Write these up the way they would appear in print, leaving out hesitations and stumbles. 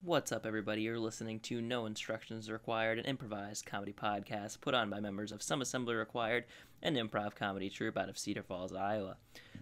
What's up, everybody? You're listening to No Instructions Required, an improvised comedy podcast put on by members of Some Assembly Required, an improv comedy troupe out of Cedar Falls, Iowa.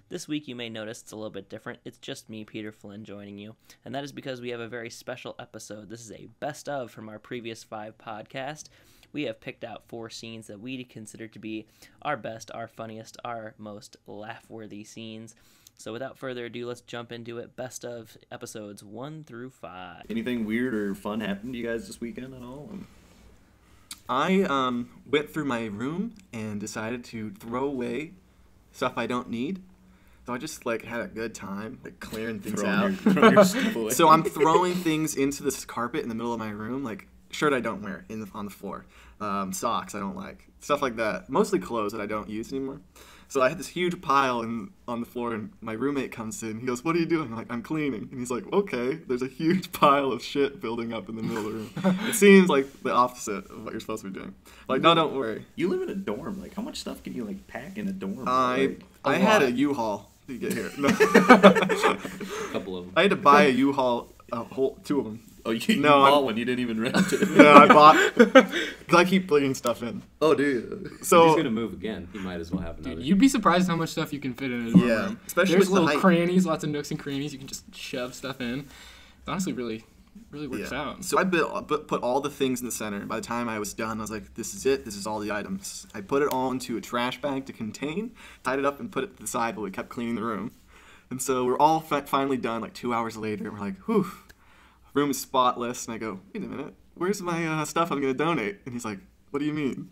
This week, you may notice it's a little bit different. It's just me, Peter Flynn, joining you, and that is because we have a very special episode. This is a best of from our previous 5 podcast. We have picked out 4 scenes that we consider to be our best, our funniest, our most laugh-worthy scenes. So without further ado, let's jump into it. Best of episodes 1 through 5. Anything weird or fun happened to you guys this weekend at all? I went through my room and decided to throw away stuff I don't need. So I just had a good time clearing things out. Throwing your stuff away. So I'm throwing things into this carpet in the middle of my room, shirt I don't wear on the floor, socks I don't like, stuff like that. Mostly clothes that I don't use anymore. So I had this huge pile on the floor, and my roommate comes in. He goes, "What are you doing?" I'm like, "I'm cleaning." And he's like, "Okay." There's a huge pile of shit building up in the middle of the room. It seems like the opposite of what you're supposed to be doing. No, don't worry. You live in a dorm. How much stuff can you pack in a dorm? I had a U-Haul to get here. No. A couple of them. I had to buy a U-Haul, 2 of them. Oh, you bought one. You didn't even rent it. No, I bought because I keep putting stuff in. Oh, dude. So he's gonna move again. He might as well have another. Dude, you'd be surprised how much stuff you can fit in a dorm room. Especially there's with little crannies, lots of nooks and crannies. You can just shove stuff in. It honestly really works out. So I put all the things in the center. By the time I was done, I was like, "This is it. This is all the items." I put it all into a trash bag to contain, tied it up, and put it to the side while we kept cleaning the room. And so we're all finally done. 2 hours later, we're like, "Whew." Room is spotless, and I go, "Wait a minute, where's my stuff I'm going to donate?" And he's like, "What do you mean?"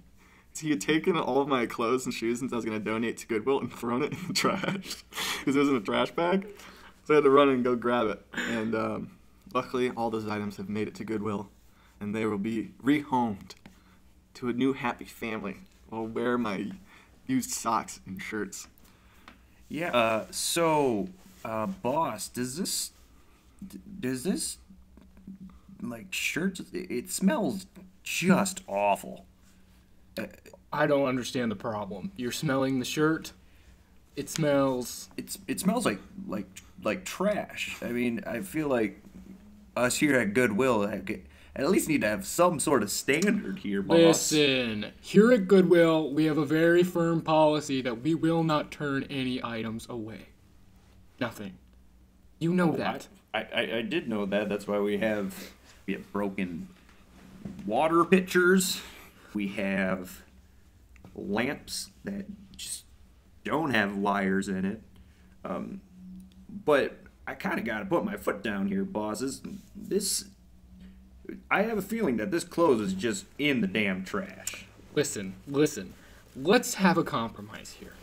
So he had taken all of my clothes and shoes since I was going to donate to Goodwill and thrown it in the trash because it was in a trash bag. So I had to run and go grab it. And luckily, all those items have made it to Goodwill, and they will be rehomed to a new happy family. I'll wear my used socks and shirts. Yeah. So, boss, does this shirt? It smells just awful. I don't understand the problem. You're smelling the shirt. It smells. It smells like trash. I mean, I feel like us here at Goodwill at least need to have some sort of standard here, boss. Listen, here at Goodwill, we have a very firm policy that we will not turn any items away. Nothing. You know that. I did know that. That's why we have broken water pitchers. We have lamps that just don't have wires in it. But I kind of got to put my foot down here, bosses. I have a feeling that this clothes is just in the damn trash. Listen. Let's have a compromise here.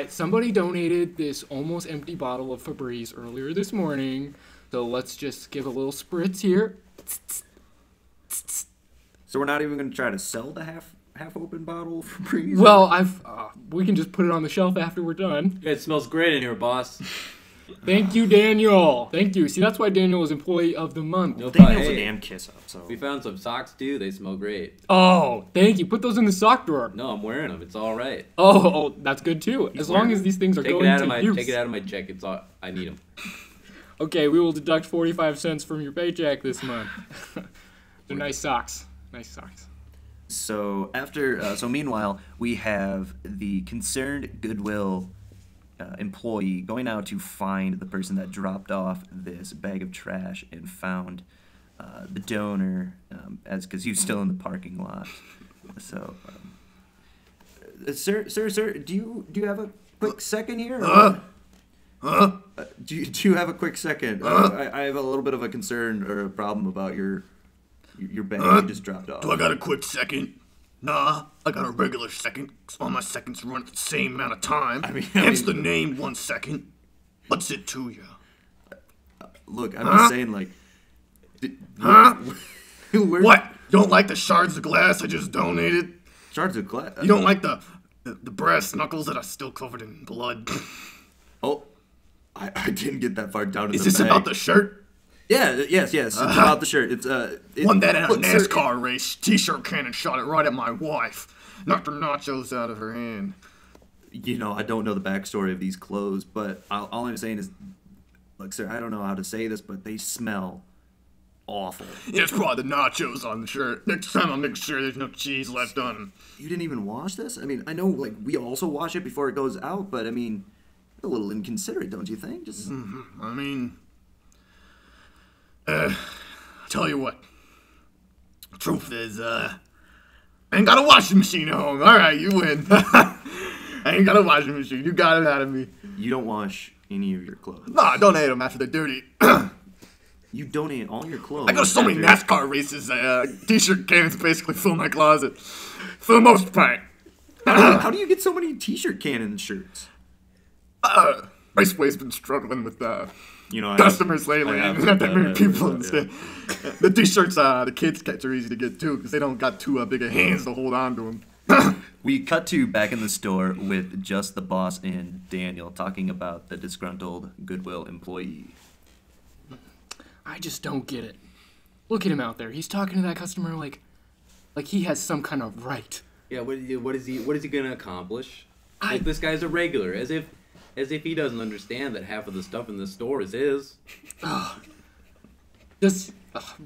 Somebody donated this almost empty bottle of Febreze earlier this morning, so let's just give a little spritz here. So we're not even going to try to sell the half open bottle of Febreze? Well, we can just put it on the shelf after we're done. It smells great in here, boss. Thank you, Daniel. Thank you. See, that's why Daniel is Employee of the Month. No Daniel's hey, a damn kiss up. So we found some socks too. They smell great. Oh, thank you. Put those in the sock drawer. No, I'm wearing them. It's all right. Oh, that's good too. As long as these things are going to use. Take it out of my check. It's all. I need them. Okay, we will deduct 45 cents from your paycheck this month. They're nice socks. Nice socks. So meanwhile, we have the concerned Goodwill employee going out to find the person that dropped off this bag of trash and found the donor, because he was still in the parking lot. So, sir, do you have a quick second here? Do you have a quick second? I have a little bit of a concern or a problem about your bag you just dropped off. Do I got a quick second? Nah, I got a regular second, 'cause all my seconds run at the same amount of time. Hence the name 1 second. What's it to you? Look, I'm just saying, What? You don't like the shards of glass I just donated? Shards of glass? You don't like the brass knuckles that are still covered in blood? Oh, I didn't get that far down in Is the this bag. about the shirt? Yeah, yes, it's about the shirt. It's Won that at a NASCAR race. T-shirt cannon shot it right at my wife. Knocked her nachos out of her hand. I don't know the backstory of these clothes, but all I'm saying is, look, sir, I don't know how to say this, but they smell awful. Yeah, it's probably the nachos on the shirt. Next time I'll make sure there's no cheese left on them. You didn't even wash this? I mean, I know, like, we also wash it before it goes out, but I mean, a little inconsiderate, don't you think? Just I mean, I'll tell you what. Truth is, I ain't got a washing machine at home. All right, you win. I ain't got a washing machine. You got it out of me. you don't wash any of your clothes. No, I donate them after they're dirty. You donate all your clothes. I go to so many after- NASCAR races. T-shirt cans basically fill my closet, for the most part. How do you get so many t-shirt cannon shirts? Raceway's been struggling with You know, customers lately. I have Not that heard many that, people yeah. instead. The T-shirts, the kids catch are easy to get too, because they don't got too big of hands to hold on to them. We cut to back in the store with just the boss and Daniel talking about the disgruntled Goodwill employee. I just don't get it. Look at him out there. He's talking to that customer like he has some kind of right. Yeah, what is he gonna accomplish? Like, this guy's a regular, as if he doesn't understand that half of the stuff in the store is his.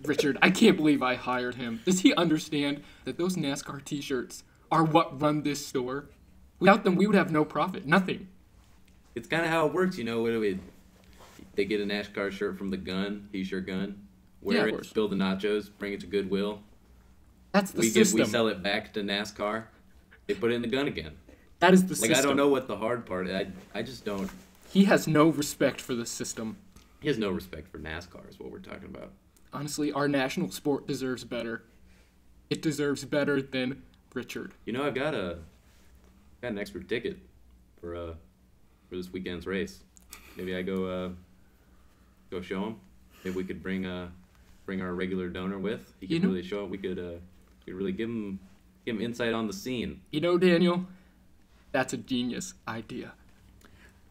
Richard, I can't believe I hired him. Does he understand that those NASCAR t-shirts are what run this store? Without them, we would have no profit. Nothing. It's kind of how it works, you know. They get a NASCAR shirt from the gun, t-shirt gun, Yeah, wear of it, course. spill the nachos, bring it to Goodwill. That's the We system. sell it back to NASCAR. They put it in the gun again. That is the Like, system. I don't know what the hard part is. I just don't. He has no respect for the system. He has no respect for NASCAR is what we're talking about. Honestly, our national sport deserves better. It deserves better than Richard. You know, I've got an extra ticket for this weekend's race. Maybe I go show him. Maybe we could bring our regular donor with. He You could know- really show him. We could really give him insight on the scene. You know, Daniel, that's a genius idea.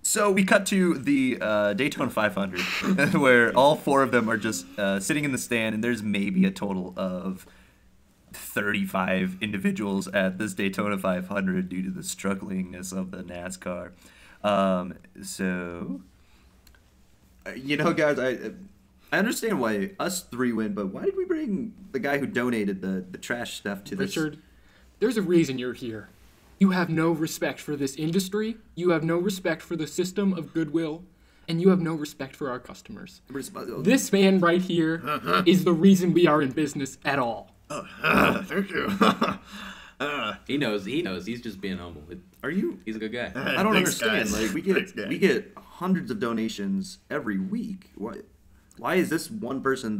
So we cut to the Daytona 500, where all four of them are just sitting in the stand, and there's maybe a total of 35 individuals at this Daytona 500 due to the strugglingness of the NASCAR. You know, guys, I understand why us three win, but why did we bring the guy who donated the trash stuff to this? Richard, there's a reason you're here. You have no respect for this industry, you have no respect for the system of Goodwill, and you have no respect for our customers. This man right here is the reason we are in business at all. Thank you. He knows. He's just being humble. Are you? He's a good guy. I don't Thanks, understand. guys. Like Thanks, guys. we get hundreds of donations every week. Why is this one person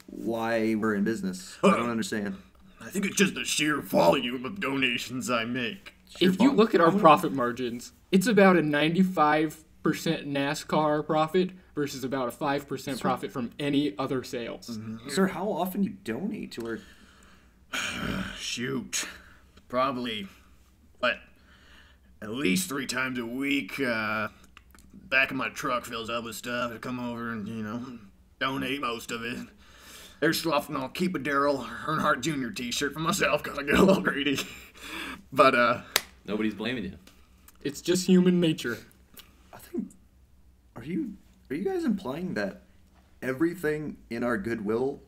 why we're in business? I don't understand. I think it's just the sheer volume of donations I make. If you look at our profit margins, it's about a 95% NASCAR profit versus about a 5% profit from any other sales. Sir, how often you donate to our? Shoot. Probably, what, at least 3 times a week. Back of my truck fills up with stuff. I come over and, donate most of it. Every so often I'll keep a Daryl Earnhardt Jr. t-shirt for myself because I get a little greedy. But, Nobody's blaming you. It's just human nature. I think. Are you guys implying that everything in our Goodwill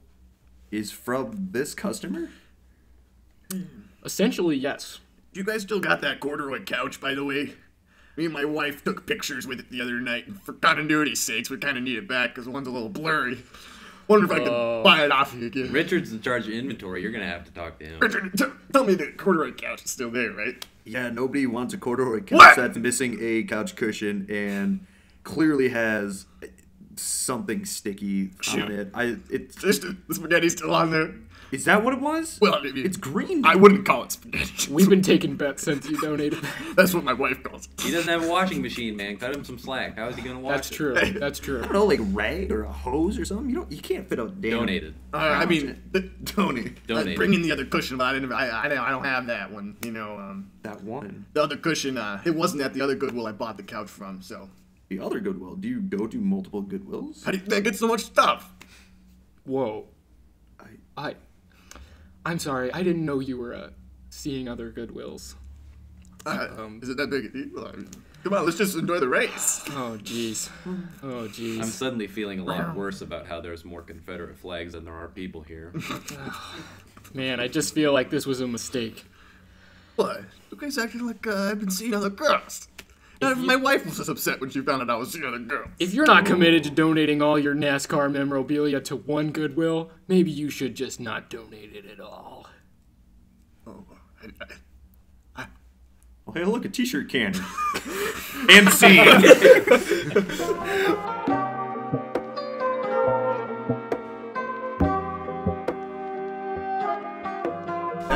is from this customer? Essentially, yes. you guys still got that corduroy couch, by the way? Me and my wife took pictures with it the other night, and for continuity's sakes, we kind of need it back because one's a little blurry. Wonder if I can buy it off you again. Richard's in charge of inventory. You're gonna have to talk to him. Richard, tell me the corduroy couch is still there, right? Yeah, nobody wants a corduroy couch What? that's missing a couch cushion and clearly has something sticky Shoot. on it. It's The spaghetti's still on there. is that what it was? Well, I mean, it's green. I wouldn't call it spaghetti. We've been taking bets since you donated. That's what my wife calls it. He doesn't have a washing machine, man. Cut him some slack. How is he gonna wash That's it? true. That's I true. don't know, like rag or a hose or something. You can't fit a damn. Donated. I mean, Tony. Donated. Bring in the other cushion, but I don't have that one. That one. The other cushion, it wasn't at the other Goodwill I bought the couch from. So The other Goodwill. Do you go to multiple Goodwills? how do they get so much stuff? Whoa. I'm sorry. I didn't know you were seeing other Goodwills. Is it that big a deal? Come on, let's just enjoy the race. Oh, jeez. Oh, jeez. I'm suddenly feeling a lot worse about how there's more Confederate flags than there are people here. Man, I just feel like this was a mistake. What? You guys acting like I've been seeing other girls. My wife was just upset when she found out I was seeing other girls. If you're not committed to donating all your NASCAR memorabilia to one Goodwill, maybe you should just not donate it at all. Oh, Oh, hey, look, a t-shirt can. And scene.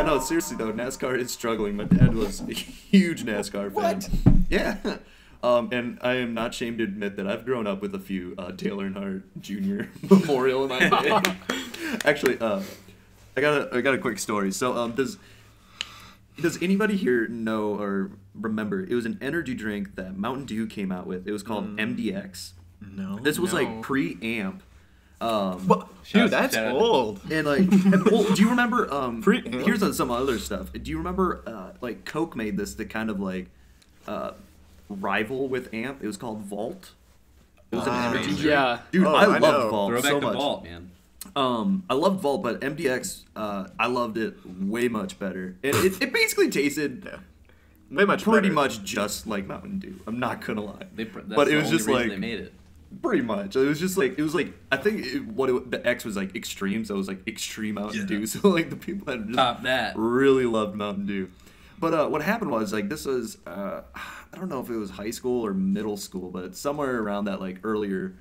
No, seriously though, NASCAR is struggling. My dad was a huge NASCAR fan. What? Yeah. And I am not ashamed to admit that I've grown up with a few Dale Earnhardt Jr. memorial in my head. Actually, I got a quick story. So, does anybody here know or remember? It was an energy drink that Mountain Dew came out with. It was called MDX. No. This was like pre-amp. Dude, that's old. And like, well, do you remember? Here's some other stuff. Do you remember? Like, Coke made this to kind of like rival with Amp. It was called Vault. It was an energy drink. Yeah. Dude, Oh, I I loved know. Vault Throw back so to much. Vault, man. I loved Vault, but MDX, I loved it way much better. It basically tasted Way much pretty better. much just like Mountain Dew. I'm not gonna lie. That's But it the was only just reason like they made it. pretty much. It was just like I think the X was like extreme, so it was like extreme Mountain Dew. So like the people that just Top that. really loved Mountain Dew. But what happened was like this was I don't know if it was high school or middle school, but it's somewhere around that like earlier.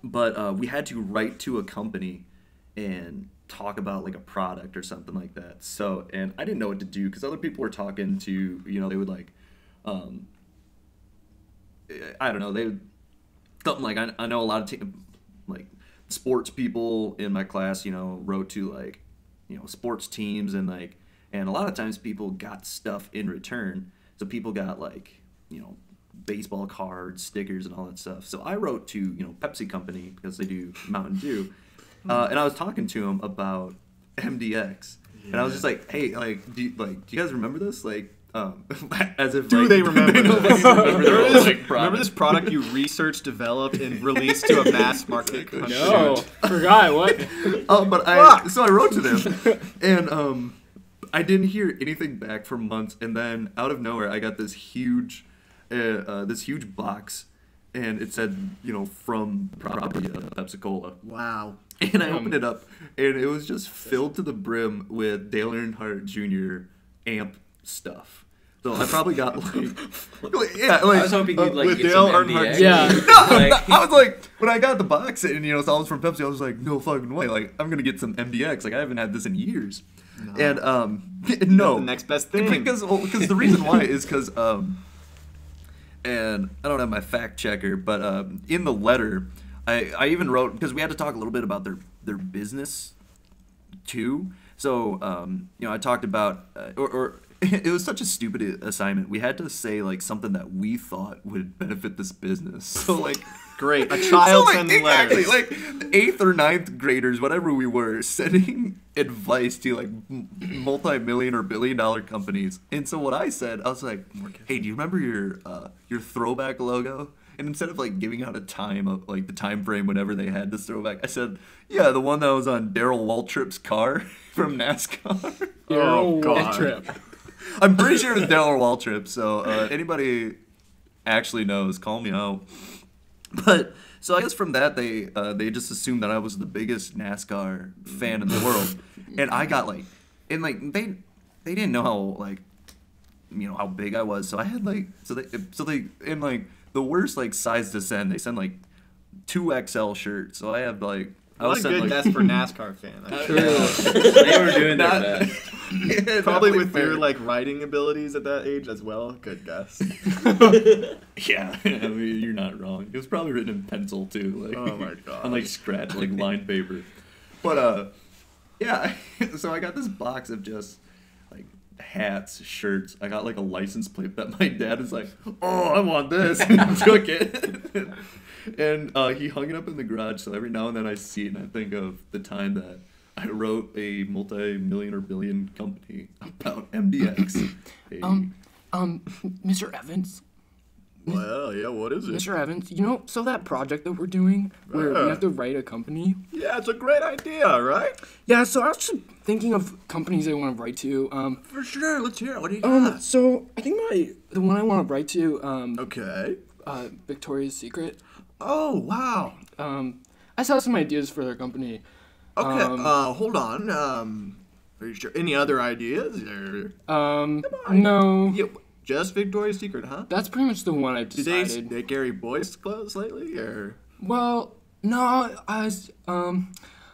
But we had to write to a company and talk about like a product or something like that. So, and I didn't know what to do because other people were talking to, they would like, I don't know, they would, something like, I know a lot of like sports people in my class, wrote to like, sports teams and like, and a lot of times people got stuff in return. So people got like, baseball cards, stickers, and all that stuff. So I wrote to, Pepsi Company because they do Mountain Dew. And I was talking to him about MDX. And I was just like, hey, like, do you guys remember this? Like, as if, Do like, they remember this? like, Remember this product you researched, developed, and released to a mass market? No, forgot what? But I wrote to them, and I didn't hear anything back for months. And then out of nowhere, I got this huge box, and it said, from property of Pepsi-Cola. Wow. And I opened it up, and it was just filled to the brim with Dale Earnhardt Jr. amp stuff. So I probably got I was hoping you'd like with get Dale some Earnhardt MDX. Yeah. Like, I was like, when I got the box and so I was from Pepsi, I was like, no fucking way, like I'm gonna get some MDX. Like I haven't had this in years. And no, The next best thing. because the reason why is because and I don't have my fact checker, but in the letter, I even wrote, because we had to talk a little bit about their business too. So I talked about or it was such a stupid assignment. We had to say like something that we thought would benefit this business. So like. Great. A child sending exactly, letters. like 8th or 9th graders, whatever we were, sending advice to like multi-million or billion-dollar companies. And so what I said, I was like, "Hey, do you remember your throwback logo?" And instead of like giving out a time of like the time frame whenever they had this throwback, I said, "Yeah, the one that was on Darrell Waltrip's car from NASCAR." Oh, God. trip. I'm pretty sure it was Darrell Waltrip. So anybody actually knows, call me out. But so I guess from that they just assumed that I was the biggest NASCAR fan in the world, and I got like, and like they didn't know how like, how big I was. So I had like so they in like the worst like size to send, they send like 2XL shirts. So I have like I What was a sent good like guess for NASCAR fan. I'm sure. they were doing their Not- best. Yeah, Probably not, with fair. your like writing abilities at that age as well. Good guess. Yeah, I mean, you're not wrong. It was probably written in pencil too, like Oh my god. on like scratch, like lined paper. But yeah. So I got this box of just like hats, shirts. I got like a license plate that my dad was like, "Oh, I want this," and took it. And he hung it up in the garage. So every now and then I see it, and I think of the time that I wrote a multi-million or billion company about MDX. Mr. Evans. Well, yeah, what is it? Mr. Evans, so that project that we're doing where we have to write a company. Yeah, it's a great idea, right? Yeah, so I was just thinking of companies I want to write to. For sure, let's hear it. What do you got? So I think the one I want to write to, Okay. Victoria's Secret. Oh, wow. I saw some ideas for their company. Okay, hold on. Are you sure? Any other ideas? Or... No. Yeah, just Victoria's Secret, huh? That's pretty much the one I Did they decided. carry boys' clothes lately, or? Well, no, I was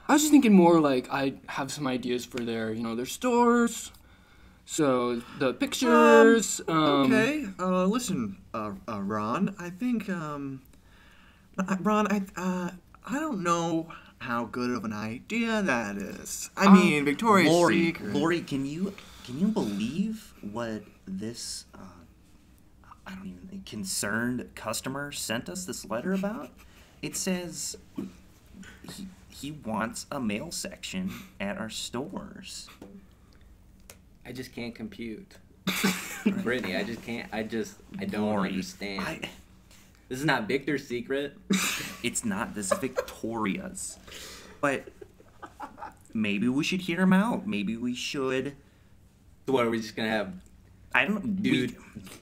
just thinking more like I have some ideas for their stores. So the pictures. Okay. Listen, Ron. I think, Ron. I don't know how good of an idea that is. I mean, Victoria's Secret. Lori, can you believe what this concerned customer sent us this letter about? It says he wants a mail section at our stores. I just can't compute. Brittany, I just can't. I don't Lori, understand. This is not Victor's Secret. It's not. This is Victoria's. But maybe we should hear him out. Maybe we should. So what, are we just gonna have I don't.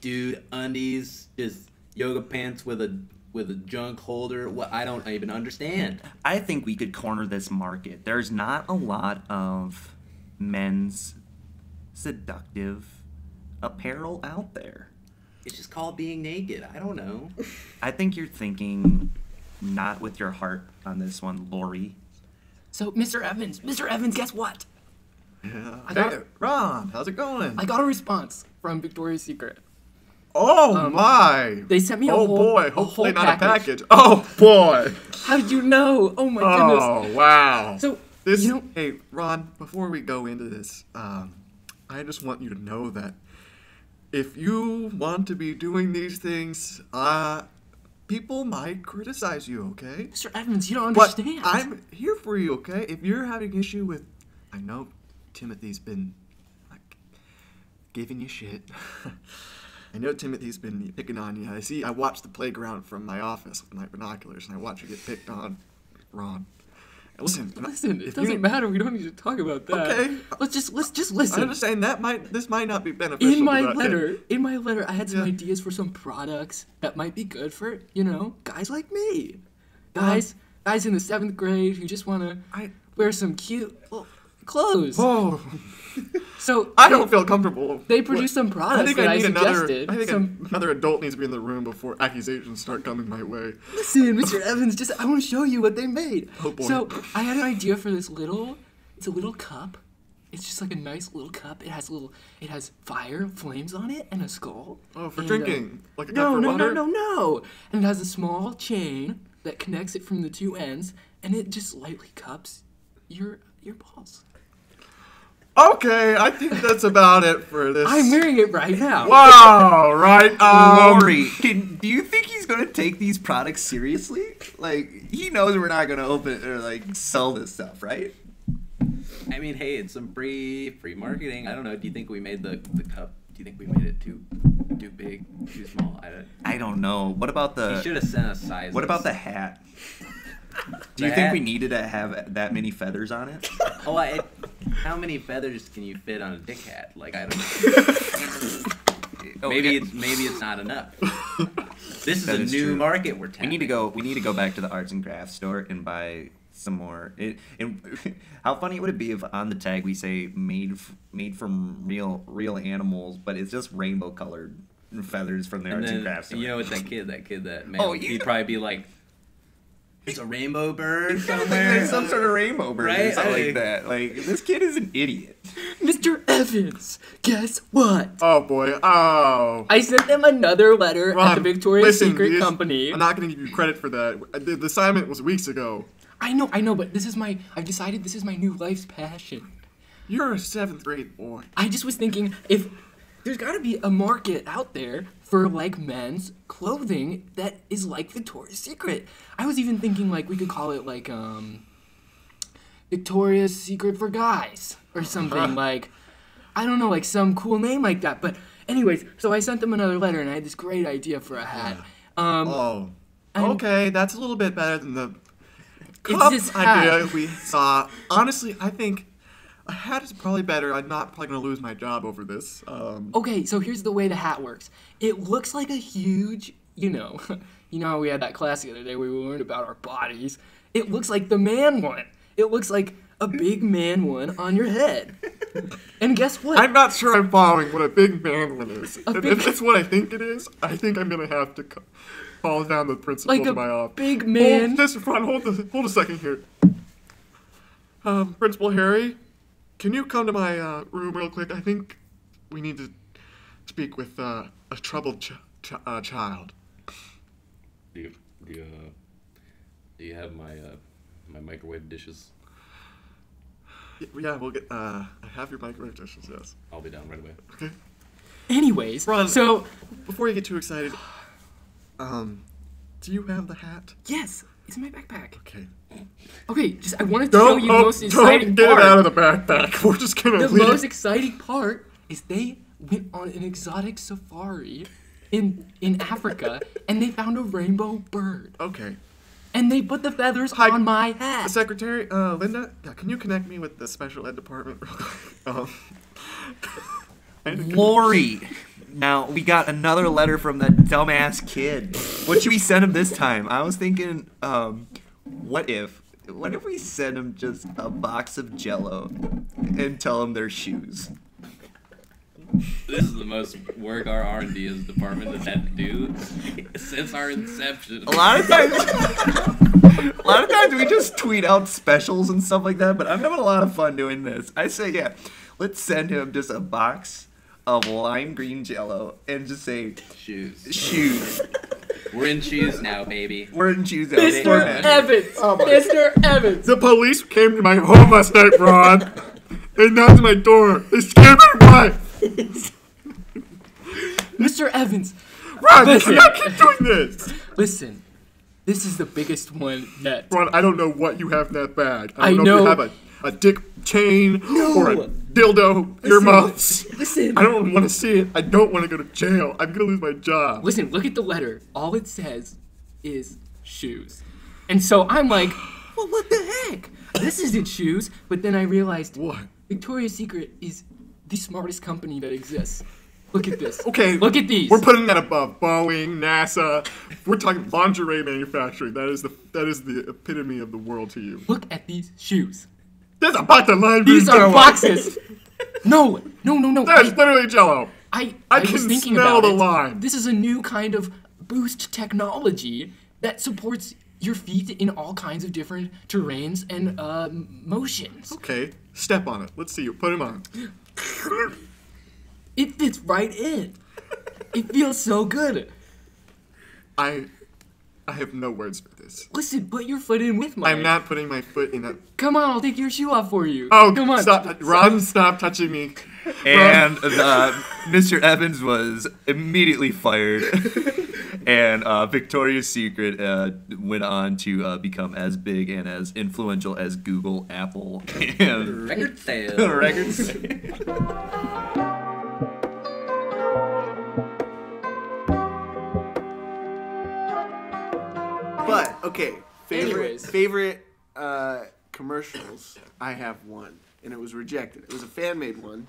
dude undies, just yoga pants with a junk holder? What, I don't even understand. I think we could corner this market. There's not a lot of men's seductive apparel out there. It's just called being naked. I don't know. I think you're thinking not with your heart on this one, Lori. So Mr. Evans, guess what? Yeah. I got- Hey, Ron, how's it going? I got a response from Victoria's Secret. Oh my! They sent me a Oh whole boy! a whole Hopefully not a package. package. Oh boy! How did you know? Oh my goodness. Oh wow! So This, you know, hey, Ron, before we go into this, I just want you to know that if you want to be doing these things, people might criticize you, okay? Mr. Evans, you don't But understand. I'm here for you, okay? If you're having issue with, I know Timothy's been, like, giving you shit. I know Timothy's been picking on you. I watch the playground from my office with my binoculars, and I watch you get picked on, Ron. Listen, Listen, it if doesn't you- matter. We don't need to talk about that. Okay. Let's just I'm listen. just saying this might not be beneficial. In my to the- letter, I had some Yeah. ideas for some products that might be good for, guys like me. Guys in the 7th grade who just want to I wear some cute clothes. oh, So I don't feel comfortable. They produced some products that I suggested. I think Some- another adult needs to be in the room before accusations start coming my way. Listen, Mr. Evans, I want to show you what they made. Oh, boy. So I had an idea for it's a little cup. It's just like a nice little cup. It has fire, flames on it, and a skull. Oh, for And, drinking, like a No, cup for no, water. no. And it has a small chain that connects it from the two ends, and it just lightly cups your balls. Okay, I think that's about it for this. I'm wearing it right now. Wow, right? Lori, do you think he's gonna take these products seriously? Like, he knows we're not gonna open it or like sell this stuff, right? I mean, hey, it's some free marketing. I don't know. Do you think we made the cup? Do you think we made it too big, too small? I don't know. What about He should have sent us sizes. What about the hat? Do you The think hat? we needed to have that many feathers on it? Oh, how many feathers can you fit on a dick hat? Like, I don't know. Oh, maybe yeah. it's not enough. This is That a is new true. market we're We tapping. need to go back to the arts and crafts store and buy some more. How funny would it be if on the tag we say made from real animals, but it's just rainbow colored feathers from the And arts and then, crafts store? you know what, that kid that man, Oh, yeah. he'd probably be like, "It's a rainbow bird There's somewhere." some sort of rainbow bird or Right? something I- like that. Like, this kid is an idiot. Mr. Evans, guess what? Oh boy. Oh. I sent them another letter at Ron, the Victoria's listen, Secret these- Company. I'm not gonna give you credit for that. The assignment was weeks ago. I know, but I've decided this is my new life's passion. You're a 7th grade boy. I just was thinking if there's got to be a market out there for like men's clothing that is like Victoria's Secret. I was even thinking like we could call it like Victoria's Secret for guys or something like I don't know, like some cool name like that. But Anyways, so I sent them another letter, and I had this great idea for a hat. Oh, okay, that's a little bit better than the It's cup this idea hat. we saw. Honestly, I think a hat is probably better. I'm not probably gonna lose my job over this. Okay, so here's the way the hat works. It looks like a huge, you know how we had that class the other day where we learned about our bodies. It looks like the man one. It looks like a big man one on your head. And guess what? I'm not sure I'm following what a big man one is. A If big- it's what I think it is, I think I'm gonna have to call down the principal Like to a my office. big man. Just hold a second here. Principal Harry, can you come to my room real quick? I think we need to speak with a troubled child. Do you have my my microwave dishes? Yeah, we'll get. I have your microwave dishes. Yes. I'll be down right away. Okay. Anyways, Ron, so before you get too excited, do you have the hat? yes, it's in my backpack. Okay. Okay, just I wanted to show you the most exciting don't get part. it out of the backpack. We're just gonna The leave. most exciting part is they went on an exotic safari in Africa, and they found a rainbow bird, Okay. and they put the feathers Hi, on my hat. Secretary, Linda, yeah, can you connect me with the special ed department real quick? Lori. Now, we got another letter from that dumbass kid. What should we send him this time? I was thinking, what if we send him just a box of Jell-O and tell him they're shoes? This is the most work our R&D as a department has had to do since our inception. A lot of times we just tweet out specials and stuff like that, but I'm having a lot of fun doing this. I say, yeah, let's send him just a box of lime green Jell-O and just say, shoes. We're in shoes now, baby. We're in shoes now. Mr. Evans, Mr. Evans. The police came to my home last night, Ron. They knocked on my door. They scared my wife. Mr. Evans, Ron, you Listen. cannot keep doing this. listen. This is the biggest one yet. Ron, I don't know what you have in that bag. I don't know. if you have a dick chain or a No. dildo earmuffs. Listen. I don't want to see it. I don't want to go to jail. I'm going to lose my job. Listen, look at the letter. All it says is shoes. And so I'm like, well, what the heck? This isn't shoes. But then I realized What? Victoria's Secret is the smartest company that exists. Look at this. Okay. Look at these. We're putting that above Boeing, NASA. We're talking lingerie manufacturing. That is the epitome of the world to you. Look at these shoes. There's a box of lime These green are Jell-O. boxes. No. That's literally Jell-O. I I was can thinking smell about the it. lime. This is a new kind of boost technology that supports your feet in all kinds of different terrains and motions. Okay, step on it. Let's see you. Put him on. It fits right in. It feels so good. I have no words for this. Listen, put your foot in with mine. I'm not putting my foot in that. Come on, I'll take your shoe off for you. Oh, come on. Stop. Ron, stop touching me. And Mr. Evans was immediately fired. And Victoria's Secret went on to become as big and as influential as Google, Apple, and Record sale. records. But okay, Anyways. favorite commercials. I have one, and it was rejected. It was a fan made one.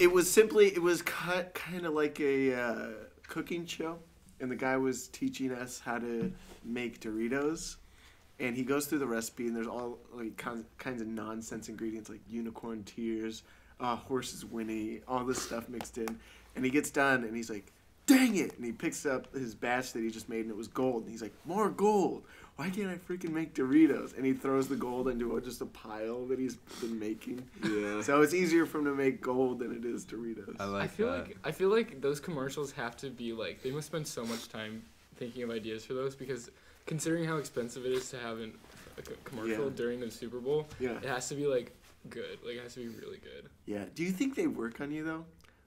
It was cut kind of like a cooking show, and the guy was teaching us how to make Doritos. And he goes through the recipe, and there's all like kinds of nonsense ingredients like unicorn tears, horses whinny, all this stuff mixed in. And he gets done, and he's like, "Dang it!" And he picks up his batch that he just made, and it was gold. And he's like, "More gold! Why can't I freaking make Doritos?" And he throws the gold into just a pile that he's been making. Yeah. So it's easier for him to make gold than it is Doritos. I like I feel like those commercials have to be like they must spend so much time thinking of ideas for those because considering how expensive it is to have a commercial Yeah. during the Super Bowl, Yeah. it has to be like good. Like it has to be really good. Yeah. Do you think they work on you though?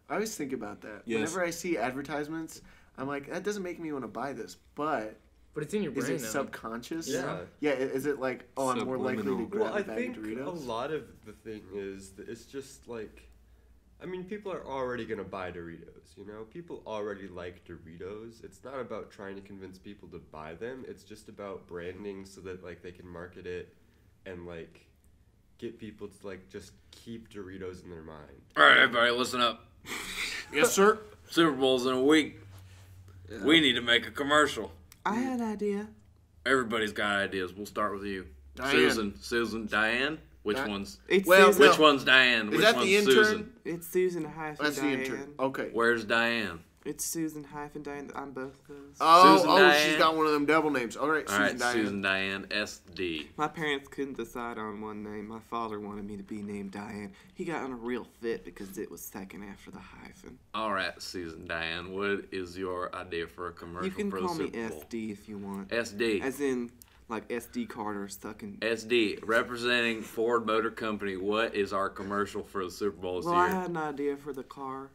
I always think about that. Yes. Whenever I see advertisements, I'm like, that doesn't make me want to buy this. But But it's in your is brain it now. subconscious? Yeah. Yeah. Is it like, oh, I'm more likely to Well, grab I a bag think of a Doritos? lot of the thing is that it's just like, I mean, people are already gonna buy Doritos, you know? People already like Doritos. It's not about trying to convince people to buy them. It's just about branding so that, like, they can market it and, like, get people to, like, just keep Doritos in their mind. All right, everybody, listen up. Yes, sir. Super Bowl's in a week. Yeah. We need to make a commercial. I had an idea. Everybody's got ideas. We'll start with you. Diane. Susan, Diane? Which one's? It's Well, Susan. Which one's Diane? Is Which that one's the intern? Susan? It's Susan hyphen That's the Diane. intern. Okay. Where's Diane? It's Susan hyphen Diane. I'm both of those. Susan She's Diane. got one of them double names. All right, All Susan right, Diane. Susan Diane, SD. My parents couldn't decide on one name. My father wanted me to be named Diane. He got in a real fit because it was second after the hyphen. All right, Susan Diane, what is your idea for a commercial You can for call the me Super Bowl? SD if you want. SD. As in, like SD Carter sucking. SD, representing Ford Motor Company, what is our commercial for the Super Bowl this Well, I year? had an idea for the car.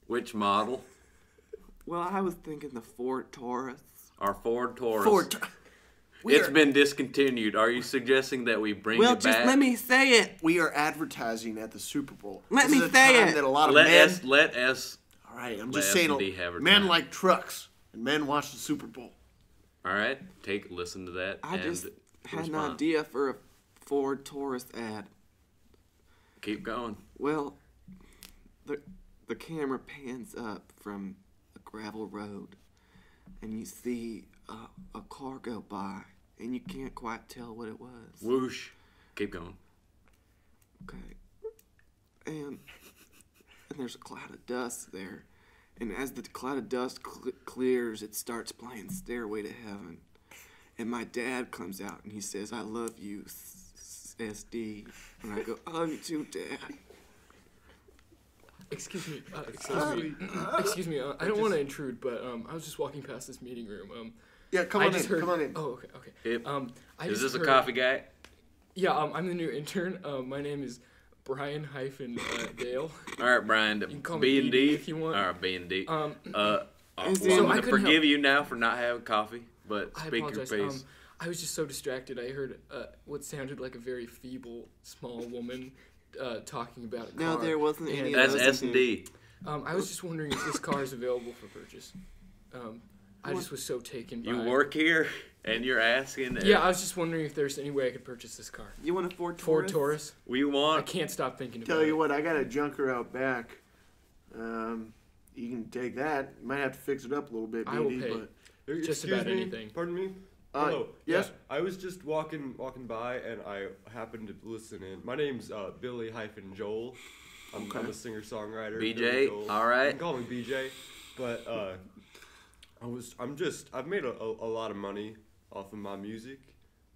Which model? Well, I was thinking the Ford Taurus. Our Ford Taurus. We It's are, been discontinued. Are you suggesting that we bring Well, it just back? let me say it. we are advertising at the Super Bowl. Let This me is a say time it. That a lot of let men. us. All right, I'm let just saying. S&D have her Men time. like trucks, and men watch the Super Bowl. All right, listen to that. I and just had an respond. idea for a Ford Taurus ad. Keep going. Well, the camera pans up from a gravel road, and you see a car go by, and you can't quite tell what it was. Whoosh. Keep going. Okay. And there's a cloud of dust there. And as the cloud of dust clears, it starts playing Stairway to Heaven. And my dad comes out and he says, "I love you, SD." And I go, "I love you too, Dad." Excuse me. Excuse me. I don't want to intrude, but I was just walking past this meeting room. Yeah, come I on just in. heard. Come on in. Oh, okay. If- I Is just this a heard- coffee guy? Yeah. I'm the new intern. My name is Brian hyphen Dale. All right, Brian. can call B me and BD D. if you want. All right, B and D. Um, Well, I'm so going I to couldn't forgive help- you now for not having coffee, but I speak your apologize. piece. I was just so distracted. I heard what sounded like a very feeble, small woman talking about a car. No, there wasn't any of That's those. S and D. I was just wondering if this car is available for purchase. I just was so taken by You work here, and you're asking. Yeah, I was just wondering if there's any way I could purchase this car. You want a Ford Taurus? Ford Taurus. We I want. can't stop thinking about Tell you it. what, I got a junker out back. You can take that. You might have to fix it up a little bit, I will BD, pay. but Just Excuse about me? anything. Pardon me? Uh, Hello. yes? Yeah, I was just walking by and I happened to listen in. My name's Billy hyphen Joel. I'm a singer songwriter. BJ, all right. You can call me BJ. But I've made a lot of money off of my music,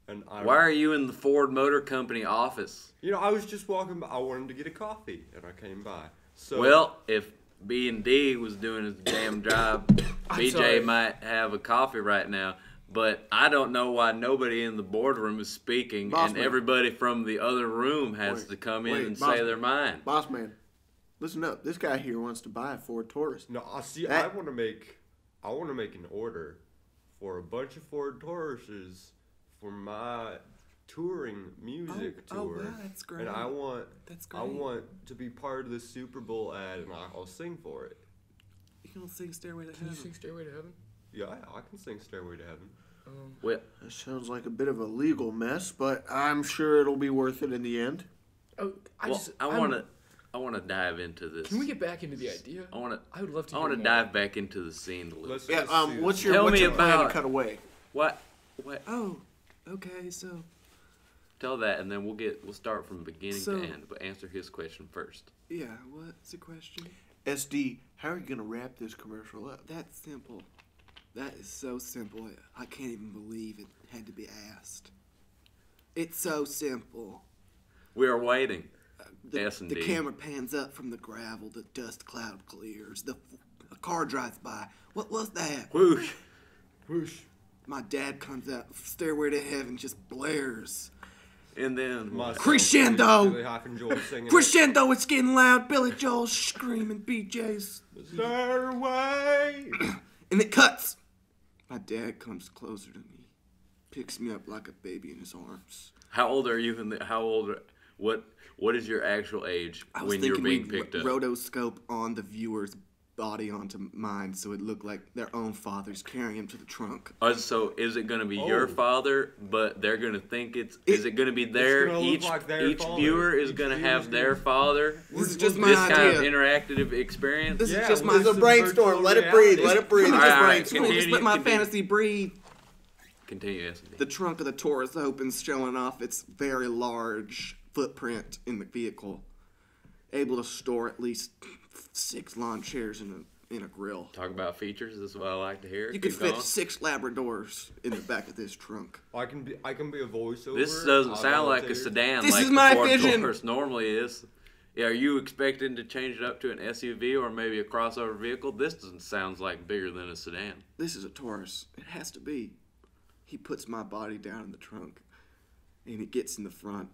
and Why are you in the Ford Motor Company office? I was just walking by. I wanted to get a coffee, and I came by. So Well, if B and D was doing his damn job, BJ sorry. might have a coffee right now. But I don't know why nobody in the boardroom is speaking, Boss and man. everybody from the other room has Wait, to come in wait, and boss say man. their mind. boss man, listen up. This guy here wants to buy a Ford Taurus. No, I see. That- I want to make an order for a bunch of Ford Tauruses for my touring music tour. wow, that's great. And I want That's I great. want to be part of the Super Bowl ad, and I'll sing for it. You can sing Stairway to Can you Heaven. sing Stairway to Heaven? Yeah, I can sing Stairway to Heaven. Well, That sounds like a bit of a legal mess, but I'm sure it'll be worth it in the end. Oh, I want to dive into this. Can we get back into the idea? I want to. I would love to. I hear want to more. dive back into the scene a little. Let's Yeah. just see What's this. your Tell what's me your plan about- to cut away? What? Oh, okay, so Tell that, and then we'll start from beginning So- to end. But answer his question first. yeah, what's the question? SD, how are you gonna wrap this commercial up? That's simple. That is so simple. I can't even believe it had to be asked. It's so simple. We are waiting. The S&D. camera pans up from the gravel. The dust cloud clears. A car drives by. What was that? Whoosh. Whoosh. My dad comes out. Stairway to Heaven just blares. And then Myself, Crescendo! Billy hyphen Joel singing it. Crescendo, it's getting loud. Billy Joel screaming BJ's. Stairway. And it cuts. My dad comes closer to me. Picks me up like a baby in his arms. how old are you? What is your actual age I was when you're thinking being we'd picked up? rotoscope on the viewer's body onto mine so it looked like their own father's carrying him to the trunk. So is it going to be your Oh. father, but they're going to think is it going to be their, gonna look each like their each father. viewer is Each going to viewer's have their gonna- father? This is just my This kind of idea. interactive experience? This Yeah, is just well, my this is brainstorm. virtual Let it breathe. reality. Let it breathe. It's All just right, brainstorm. continue, Just let my continue. fantasy breathe. Continue, S&D. The trunk of the Taurus opens, showing off its very large footprint in the vehicle, able to store at least 6 lawn chairs in a grill. Talk about features. This is what I like to hear. You could Keep fit going. 6 Labradors in the back of this trunk. I can be a voiceover. This doesn't I'll sound like a volunteer. sedan This like is the my Ford vision. Taurus normally is. Yeah, are you expecting to change it up to an SUV or maybe a crossover vehicle? This doesn't sound like bigger than a sedan. This is a Taurus. It has to be. He puts my body down in the trunk, and he gets in the front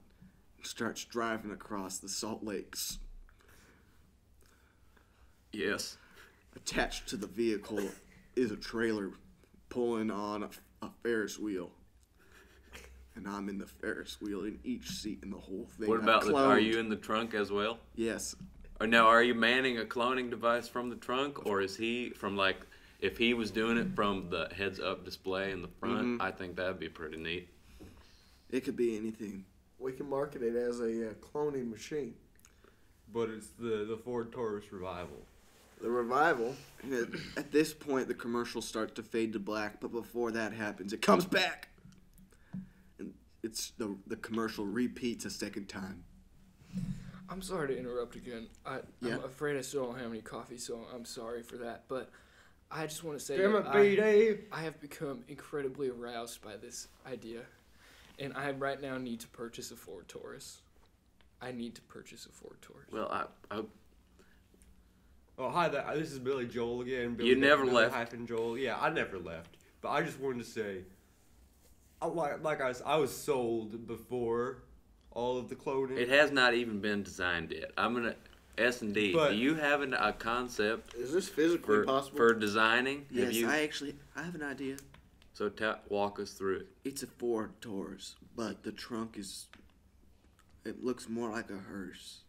and starts driving across the Salt Lakes. Yes. Attached to the vehicle is a trailer pulling on a Ferris wheel. And I'm in the Ferris wheel in each seat in the whole thing. What I've about are cloned. you in the trunk as well? Yes. Or now, are you manning a cloning device from the trunk, or is he from like if he was doing it from the heads-up display in the front? I think that'd be pretty neat. It could be anything. We can market it as a cloning machine. But it's the Ford Taurus Revival. The revival. And at this point, the commercials start to fade to black, but before that happens, it comes back. And it's the commercial repeats a second time. I'm sorry to interrupt again. Yeah. I'm afraid I still don't have any coffee, so I'm sorry for that. But I just want to say Damn that it, B-Day. I have become incredibly aroused by this idea. And I right now need to purchase a Ford Taurus. I need to purchase a Ford Taurus. Well, I Oh, hi there. This is Billy Joel again. You never Billy left. Hyphen Joel. Yeah, I never left. But I just wanted to say, I was sold before all of the cloning. it has not even been designed yet. I'm gonna S&D. But- Do you have a concept Is this physically for possible? for designing? Yes, Have you? I have an idea. So walk us through it. It's a Ford Taurus, but the trunk it looks more like a hearse.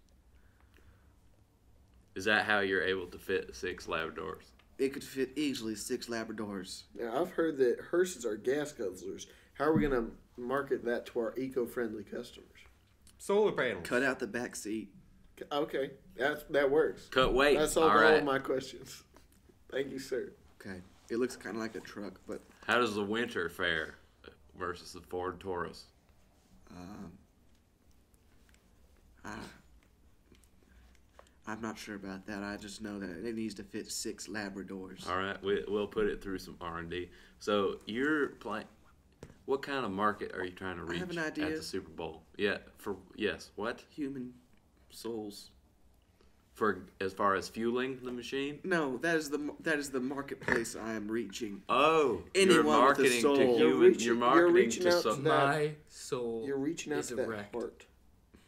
Is that how you're able to fit 6 Labradors? It could fit easily 6 Labradors. Now, I've heard that hearses are gas guzzlers. How are we going to market that to our eco-friendly customers? Solar panels. Cut out the back seat. Okay, that works. Cut weight. That solved All all right. of my questions. Thank you, sir. Okay. It looks kind of like a truck, but How does the winter fare versus the Ford Taurus? I'm not sure about that. I just know that it needs to fit 6 Labradors. All right, we'll put it through some R&D. So you're playing. What kind of market are you trying to I reach have an at idea. the Super Bowl? Yeah, what? Human souls. For as far as fueling the machine? No, that is the marketplace I am reaching. Oh, Anyone you're with a marketing soul. to You're human. reaching- You're you're marketing reaching to out to some. that- My soul You're reaching out is to that erect. heart.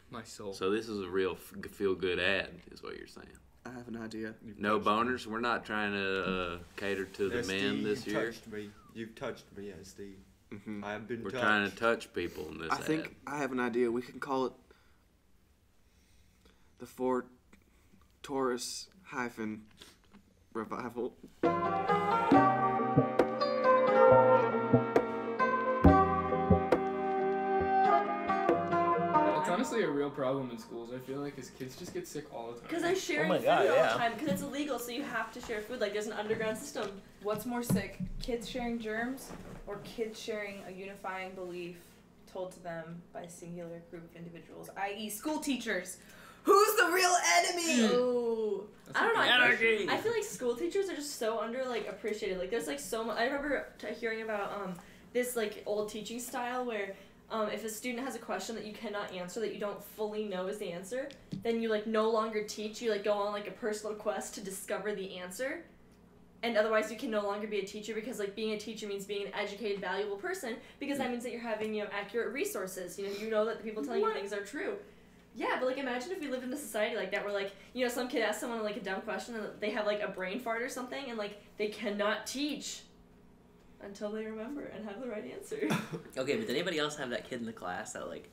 My soul. So this is a real feel-good ad, is what you're saying. I have an idea. No boners. We're not trying to cater to the SD, men this you've year. touched me. You've touched me, SD. Mhm. I have been We're touched. trying to touch people in this I ad. think I have an idea. We can call it the Ford Taurus Revival. It's honestly a real problem in schools. I feel like as kids just get sick all the time. Because they're sharing my food God, all yeah. the time. Because it's illegal, so you have to share food. Like there's an underground system. What's more sick, kids sharing germs or kids sharing a unifying belief told to them by a singular group of individuals, i.e. school teachers? Who's the real enemy? Ooh. That's I don't know. a good I feel like school teachers are just so appreciated. Like there's like so much. I remember hearing about this like old teaching style where if a student has a question that you cannot answer, that you don't fully know is the answer, then you like no longer teach. You like go on like a personal quest to discover the answer. And otherwise you can no longer be a teacher because like being a teacher means being an educated, valuable person because that means that you're having accurate resources. You know that the people telling you things are true. Yeah, but like imagine if we lived in a society like that where like some kid asks someone like a dumb question and they have like a brain fart or something and like they cannot teach until they remember and have the right answer. Okay, but did anybody else have that kid in the class that like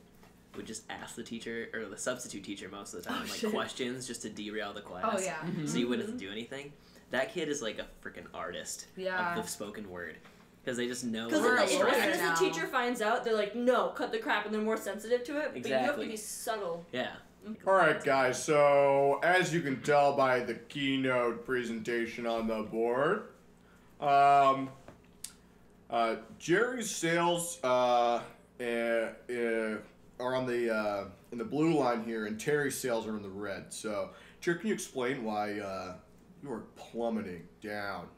would just ask the teacher or the substitute teacher most of the time shit. questions just to derail the class. Oh, yeah. So you wouldn't have to do anything. That kid is like a freaking artist Yeah. of the spoken word because they just know. Because where as to soon strike. as the teacher finds out, they're like, no, cut the crap, and they're more sensitive to it. But you have to Exactly. be subtle. Yeah. All right, guys. So as you can tell by the keynote presentation on the board, Jerry's sales are on the in the blue line here, and Terry's sales are in the red. So, Jerry, can you explain why you are plummeting down?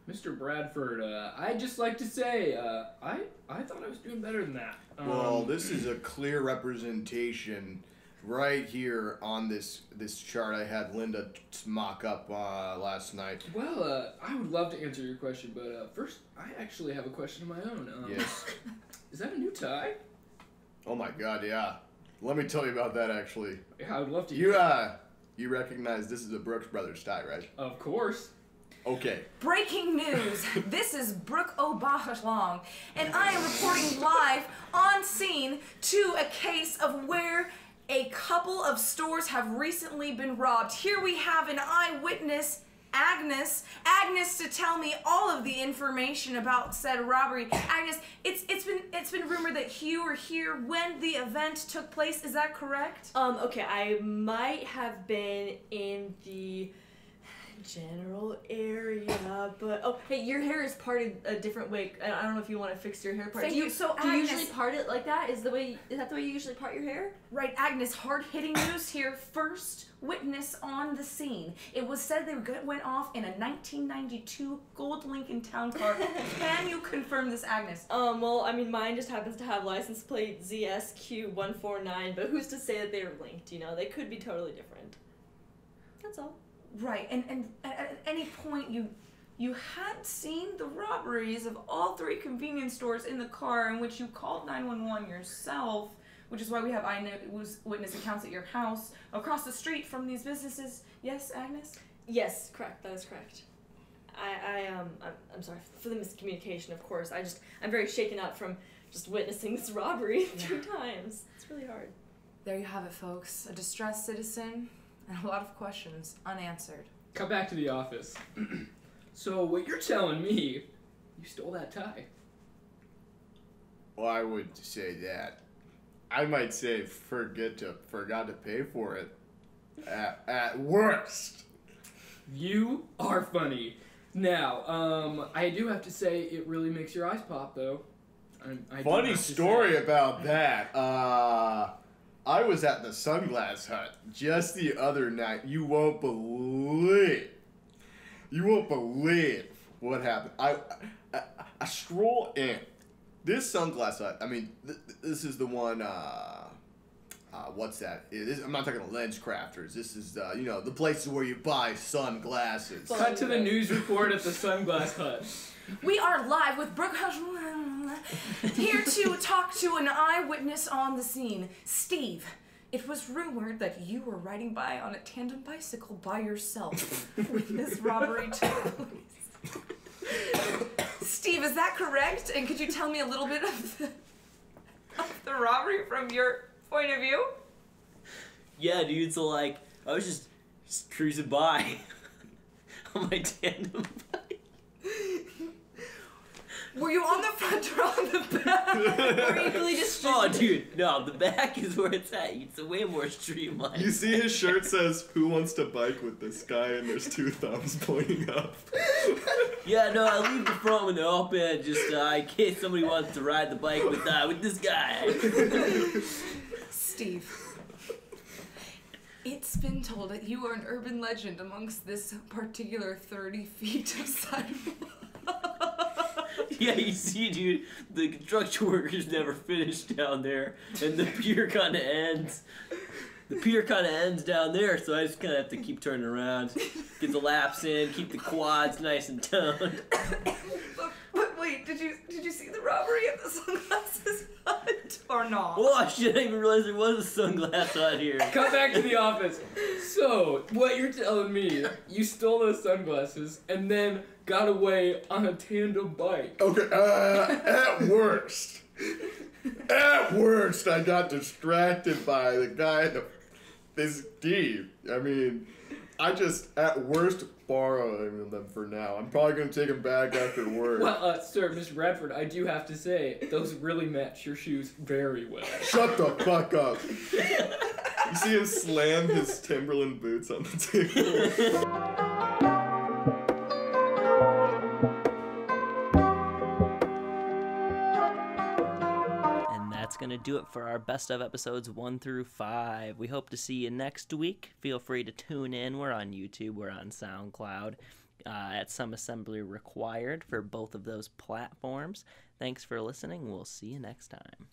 Mr. Bradford, I'd just like to say, I thought I was doing better than that. Well, this is a clear representation right here on this chart I had Linda mock up last night. Well, I would love to answer your question, but first, I actually have a question of my own. Yes. Is that a new tie? Oh my God, yeah. Let me tell you about that actually. Yeah, I would love to. You recognize this is a Brooks Brothers tie, right? Of course. Okay. Breaking news! This is Brooke O'Bachalong, and I am reporting live on scene to a case of where a couple of stores have recently been robbed. Here we have an eyewitness, Agnes, to tell me all of the information about said robbery. Agnes, it's been rumored that you were here when the event took place. Is that correct? Okay, I might have been in the general area, but oh, hey, your hair is parted a different way. I don't know if you want to fix your hair part. Thank you. So do you Agnes, usually part it like that? Is that the way you usually part your hair? Right, Agnes, hard-hitting news here. First witness on the scene. It was said they went off in a 1992 gold Lincoln Town car. Can you confirm this, Agnes? Well, I mean, mine just happens to have license plate ZSQ149, but who's to say that they are linked, you know? They could be totally different. That's all. Right, and at any point you had seen the robberies of all three convenience stores in the car in which you called 911 yourself, which is why we have eyewitness accounts at your house across the street from these businesses. Yes, Agnes? Yes, correct. That is correct. I'm sorry for the miscommunication, of course. I'm very shaken up from just witnessing this robbery 2 times. It's really hard. There you have it, folks. A distressed citizen and a lot of questions unanswered. Come back to the office. So what you're telling me, you stole that tie. Well, I would say that. I might say forgot to pay for it. At worst. You are funny. Now, I do have to say it really makes your eyes pop, though. I do Funny have to story say. about that. I was at the Sunglass Hut just the other night. You won't believe what happened. I stroll in. This Sunglass Hut, I mean, this is the one, what's that? I'm not talking Lens Crafters. This is, the places where you buy sunglasses. Cut to the news report at the Sunglass Hut. We are live with Brooke here to talk to an eyewitness on the scene. Steve, it was rumored that you were riding by on a tandem bicycle by yourself when this robbery took place. Steve, is that correct? And could you tell me a little bit of the robbery from your point of view? Yeah, dude, so like, I was just cruising by on my tandem bike. Were you on the front or on the back? Or equally distributed? Oh, dude, no, the back is where it's at. It's way more streamlined. You see his shirt says, "Who wants to bike with this guy?" and there's 2 thumbs pointing up. Yeah, no, I leave the front window open just in case somebody wants to ride the bike with this guy. Steve, it's been told that you are an urban legend amongst this particular 30 feet of sidewalk. Yeah, you see, dude, the construction workers never finished down there, and the pier kind of ends. The pier kind of ends down there, so I just kind of have to keep turning around, get the laps in, keep the quads nice and toned. But wait, did you see the robbery at the Sunglasses Hut or not? Oh shit! I didn't even realize there was a Sunglass Hut here. Come back to the office. So, what you're telling me, you stole those sunglasses and then got away on a tandem bike. Okay, at worst. At worst, I got distracted by the guy in this deep. I mean, I just, at worst, borrowing them for now. I'm probably going to take them back after work. Well, sir, Mr. Bradford, I do have to say, those really match your shoes very well. Shut the fuck up. You see him slam his Timberland boots on the table. That's going to do it for our best of episodes 1 through 5. We hope to see you next week. Feel free to tune in. We're on YouTube. We're on SoundCloud. At Some Assembly Required for both of those platforms. Thanks for listening. We'll see you next time.